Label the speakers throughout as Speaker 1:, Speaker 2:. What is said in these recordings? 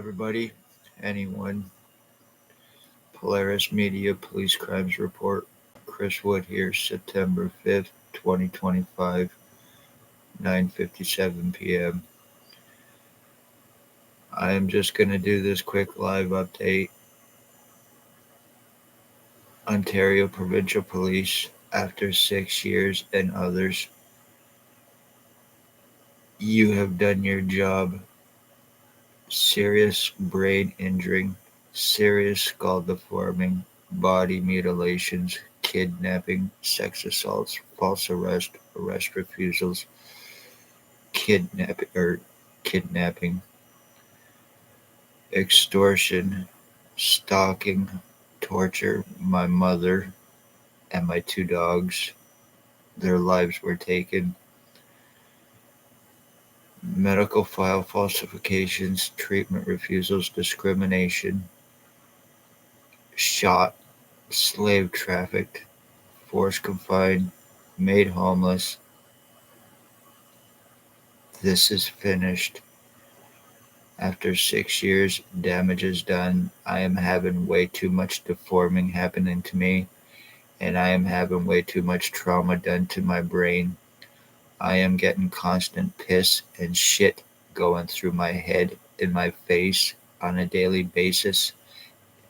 Speaker 1: everybody. Anyone. Polaris Media Police Crimes Report. Chris Wood here, September 5th, 2025, 9:57 p.m. I am just going to do this quick live update. Ontario Provincial Police, after 6 years and others, you have done your job. Serious brain injuring, serious skull deforming, body mutilations, kidnapping, sex assaults, false arrest, arrest refusals, kidnapping, extortion, stalking, torture. My mother and my two dogs, their lives were taken. Medical file falsifications, treatment refusals, discrimination, shot, slave trafficked, force confined, made homeless. This is finished. After 6 years, damage is done. I am having way too much deforming happening to me, and I am having way too much trauma done to my brain. I am getting constant piss and shit going through my head and my face on a daily basis,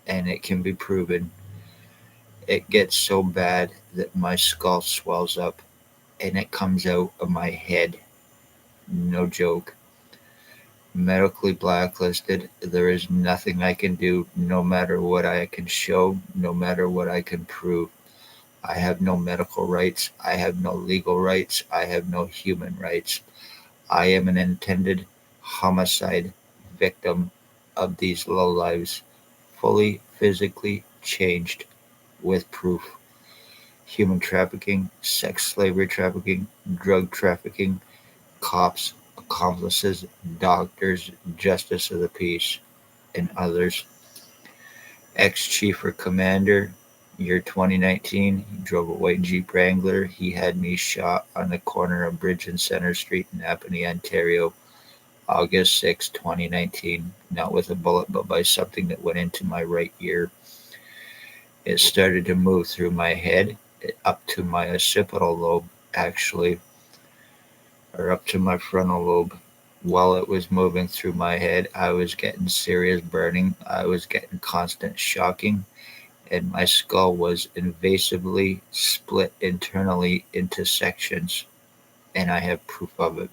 Speaker 1: and it can be proven. It gets so bad that my skull swells up and it comes out of my head. No joke. Medically blacklisted. There is nothing I can do, no matter what I can show, no matter what I can prove. I have no medical rights. I have no legal rights. I have no human rights. I am an intended homicide victim of these lowlives, fully physically changed with proof. Human trafficking, sex slavery trafficking, drug trafficking, cops, accomplices, doctors, justice of the peace, and others. Ex-chief or commander, year 2019, he drove a white Jeep Wrangler. He had me shot on the corner of Bridge and Center Street in Napanee, Ontario, August 6, 2019. Not with a bullet, but by something that went into my right ear. It started to move through my head, up to my occipital lobe, actually, or up to my frontal lobe. While it was moving through my head, I was getting serious burning. I was getting constant shocking, and my skull was invasively split internally into sections, and I have proof of it.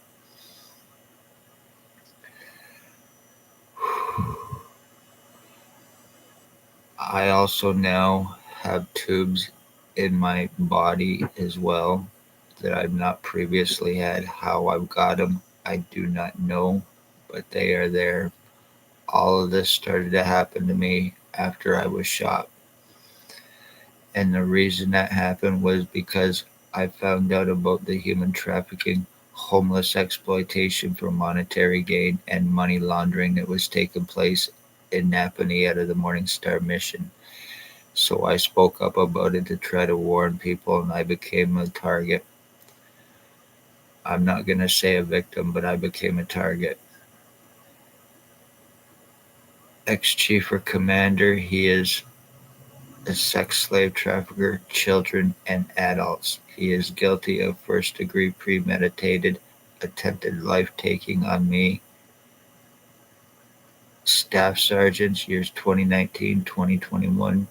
Speaker 1: I also now have tubes in my body as well that I've not previously had. How I've got them, I do not know, but they are there. All of this started to happen to me after I was shot. And the reason that happened was because I found out about the human trafficking, homeless exploitation for monetary gain, and money laundering that was taking place in Napanee out of the Morning Star mission. So I spoke up about it to try to warn people, and I became a target. I'm not going to say a victim, but I became a target. Ex-chief or commander, he is a sex slave trafficker, children and adults. He is guilty of first-degree premeditated attempted life-taking on me. Staff sergeants, years 2019, 2021,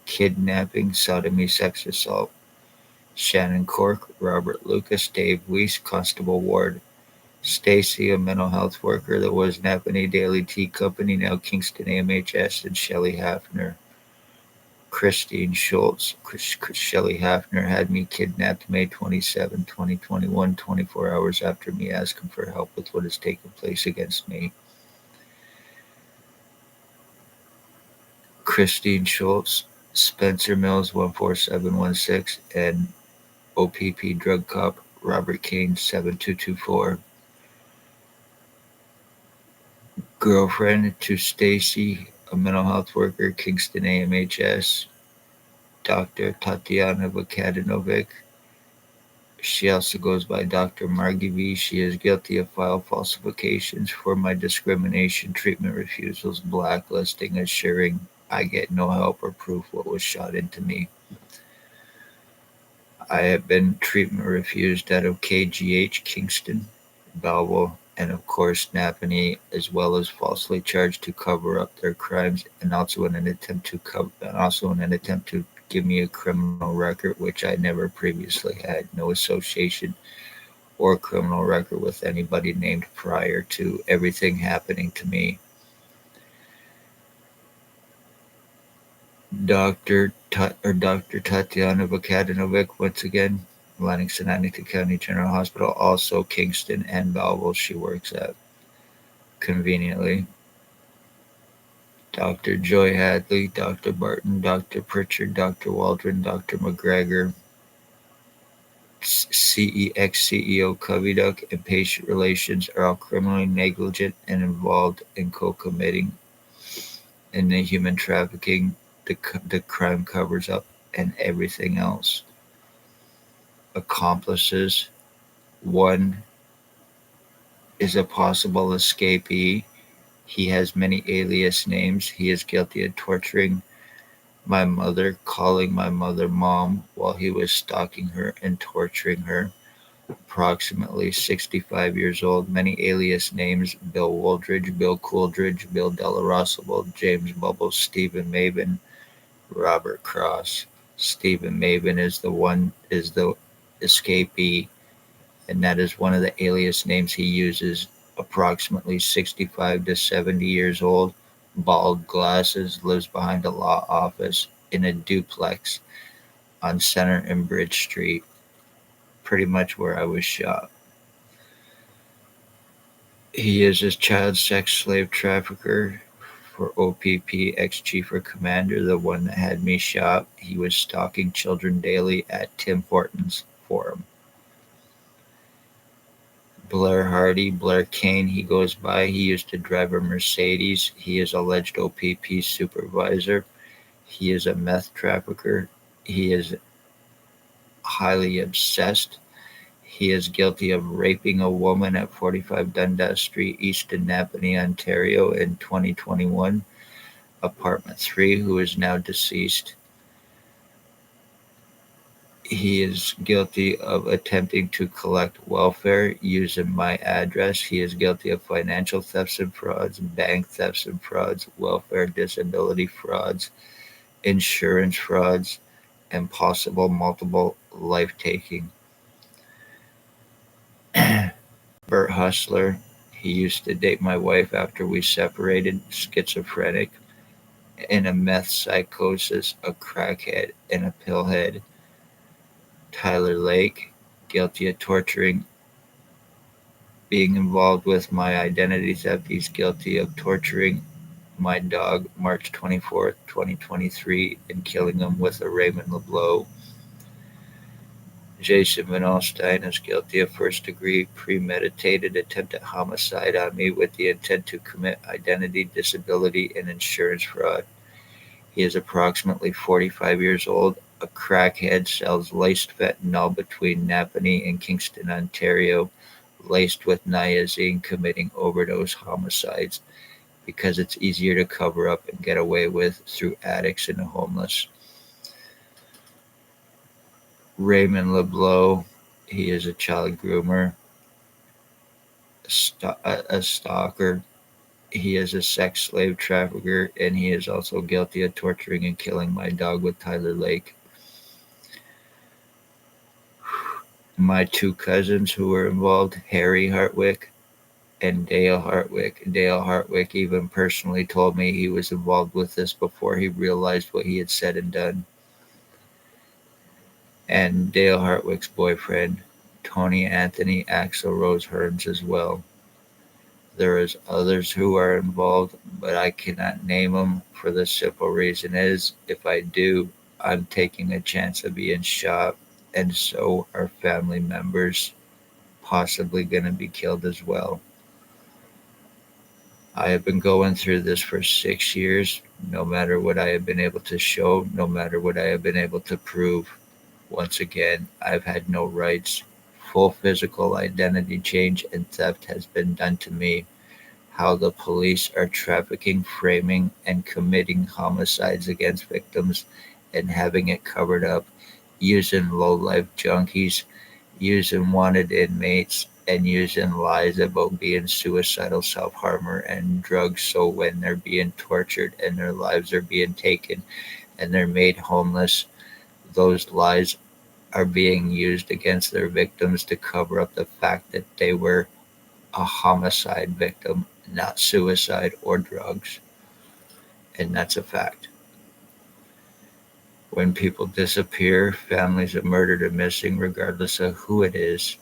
Speaker 1: kidnapping, sodomy, sex assault. Shannon Cork, Robert Lucas, Dave Weiss, Constable Ward. Stacy, a mental health worker that was Napanee Daily Tea Company, now Kingston AMHS, and Shelley Hafner. Christine Schultz. Shelley Hafner had me kidnapped May 27, 2021, 24 hours after me asking for help with what has taken place against me. Christine Schultz, Spencer Mills, 14716, and O.p.p drug cop Robert Kane, 7224. Girlfriend to Stacy, a mental health worker, Kingston AMHS, Dr. Tatiana Vukadinovic, She also goes by Dr. Margie V. She is guilty of file falsifications for my discrimination, treatment refusals, blacklisting, assuring I get no help or proof what was shot into me. I have been treatment refused out of KGH, Kingston, Belleville, and of course Napanee, as well as falsely charged to cover up their crimes, and also in an attempt to give me a criminal record, which I never previously had. No association or criminal record with anybody named prior to everything happening to me. Dr. Tatiana Vukadinovic, once again, Lennox-Annington County General Hospital, also Kingston and Belleville she works at, conveniently. Dr. Joy Hadley, Dr. Barton, Dr. Pritchard, Dr. Waldron, Dr. McGregor, ex-CEO Coviduck, and patient relations are all criminally negligent and involved in co-committing in the human trafficking, the crime covers up, and everything else. Accomplices. One is a possible escapee. He has many alias names. He is guilty of torturing my mother, calling my mother mom while he was stalking her and torturing her. Approximately 65 years old. Many alias names: Bill Woldridge, Bill Cooldridge, Bill Della Roosevelt, James Bubbles, Stephen Maven, Robert Cross. Stephen Maven is the escapee, and that is one of the alias names he uses. Approximately 65 to 70 years old, bald, glasses, lives behind a law office in a duplex on Center and Bridge Street, pretty much where I was shot. He is a child sex slave trafficker for O.p.p, ex-chief or commander, the one that had me shot. He was stalking children daily at Tim Hortons Forum. Blair Hardy, Blair Kane, he goes by. He used to drive a Mercedes. He is alleged O.p.p supervisor. He is a meth trafficker. He is highly obsessed. He is guilty of raping a woman at 45 Dundas Street East in Napanee, Ontario in 2021. Apartment 3, who is now deceased. He is guilty of attempting to collect welfare using my address. He is guilty of financial thefts and frauds, bank thefts and frauds, welfare disability frauds, insurance frauds, and possible multiple life-taking. Bert Hustler, he used to date my wife after we separated, schizophrenic, in a meth psychosis, a crackhead, and a pillhead. Tyler Lake, guilty of torturing, being involved with my identity theft. He's guilty of torturing my dog March 24th, 2023, and killing him with a Raymond LeBlanc. Jason Van Alstyne is guilty of first-degree premeditated attempted homicide on me with the intent to commit identity, disability, and insurance fraud. He is approximately 45 years old, a crackhead, sells laced fentanyl between Napanee and Kingston, Ontario, laced with niacin, committing overdose homicides because it's easier to cover up and get away with through addicts and the homeless. Raymond LeBlanc, he is a child groomer, a stalker. He is a sex slave trafficker, and he is also guilty of torturing and killing my dog with Tyler Lake. My two cousins who were involved, Harry Hartwick and Dale Hartwick. Dale Hartwick even personally told me he was involved with this before he realized what he had said and done. And Dale Hartwick's boyfriend, Tony Anthony Axel Rose Hearns, as well. There is others who are involved, but I cannot name them for the simple reason is if I do, I'm taking a chance of being shot, and so are family members possibly going to be killed as well. I have been going through this for 6 years, no matter what I have been able to show, no matter what I have been able to prove. Once again, I've had no rights. Full physical identity change and theft has been done to me. How the police are trafficking, framing, and committing homicides against victims and having it covered up, using low-life junkies, using wanted inmates, and using lies about being suicidal self-harmer and drugs, so when they're being tortured and their lives are being taken and they're made homeless, those lies are being used against their victims to cover up the fact that they were a homicide victim, not suicide or drugs. And that's a fact. When people disappear, families are murdered or missing, regardless of who it is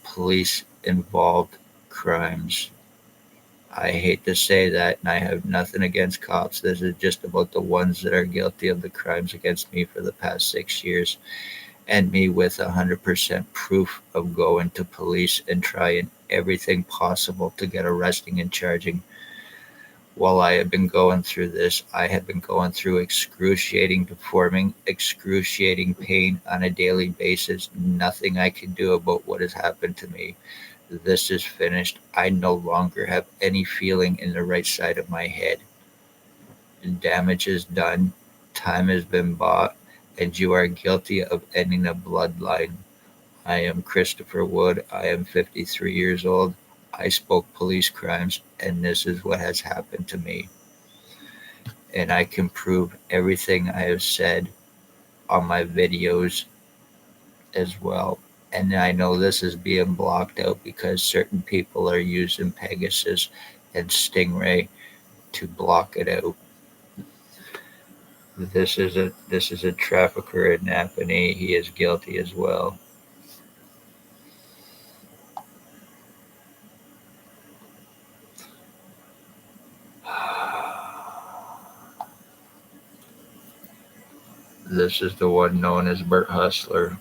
Speaker 1: police involved crimes. I hate to say that, and I have nothing against cops. This is just about the ones that are guilty of the crimes against me for the past 6 years, and me with 100% proof of going to police and trying everything possible to get arresting and charging. While I have been going through this, I have been going through excruciating deforming, excruciating pain on a daily basis. Nothing I can do about what has happened to me. This is finished. I no longer have any feeling in the right side of my head. Damage is done, time has been bought, and you are guilty of ending a bloodline. I am Christopher Wood. I am 53 years old. I spoke police crimes, and this is what has happened to me. And I can prove everything I have said on my videos as well. And I know this is being blocked out because certain people are using Pegasus and Stingray to block it out. This is a trafficker in Napanee. He is guilty as well. This is the one known as Bert Hustler.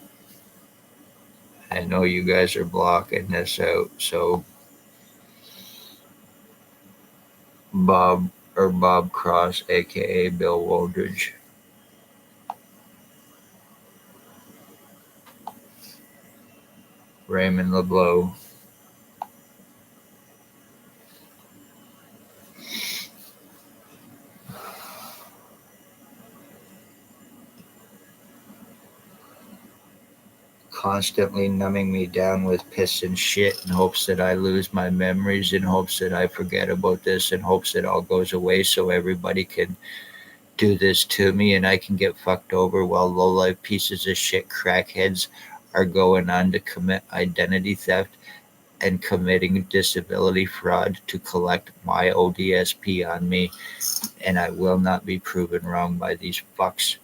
Speaker 1: I know you guys are blocking this out, so Bob Cross, aka Bill Woldridge. Raymond LeBlanc. Constantly numbing me down with piss and shit in hopes that I lose my memories, in hopes that I forget about this, in hopes that all goes away so everybody can do this to me and I can get fucked over while low-life pieces of shit crackheads are going on to commit identity theft and committing disability fraud to collect my ODSP on me, and I will not be proven wrong by these fucks.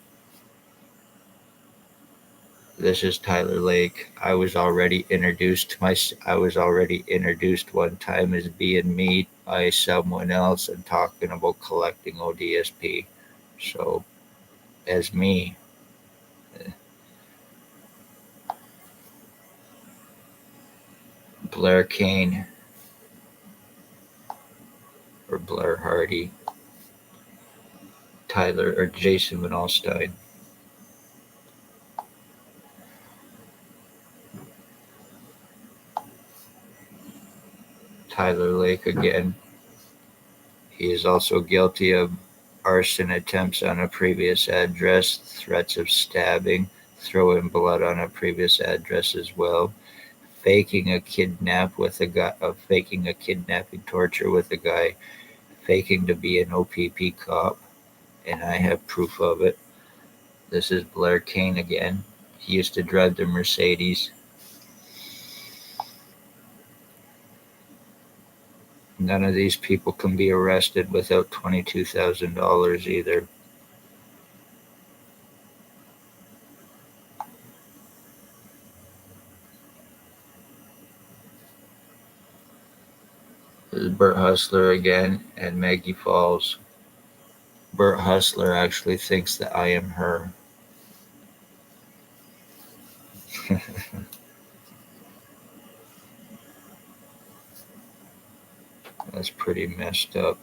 Speaker 1: This is Tyler Lake. I was already introduced one time as being me by someone else and talking about collecting ODSP. So, as me, Blair Kane or Blair Hardy, Tyler or Jason Van Alstyne. Tyler Lake again. He is also guilty of arson attempts on a previous address, threats of stabbing, throwing blood on a previous address as well, faking a kidnapping torture with a guy, faking to be an O.p.p cop, and I have proof of it. This is Blair Kane again. He used to drive the Mercedes. None of these people can be arrested without $22,000 either. This is Bert Hustler again and Maggie Falls. Bert Hustler actually thinks that I am her. That's pretty messed up.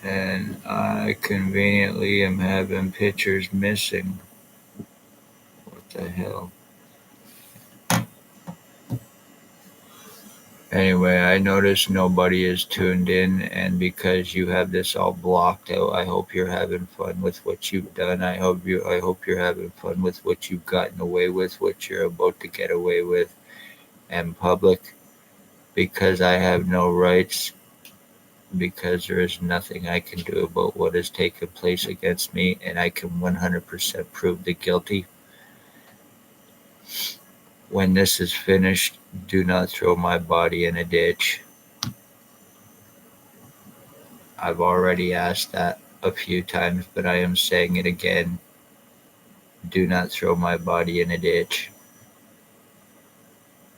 Speaker 1: And I conveniently am having pictures missing. What the hell? Anyway, I notice nobody is tuned in, and because you have this all blocked out, I hope you're having fun with what you've done. I hope you're having fun with what you've gotten away with, what you're about to get away with in public, because I have no rights, because there is nothing I can do about what has taken place against me, and I can 100% prove the guilty. When this is finished, do not throw my body in a ditch. I've already asked that a few times, but I am saying it again. Do not throw my body in a ditch.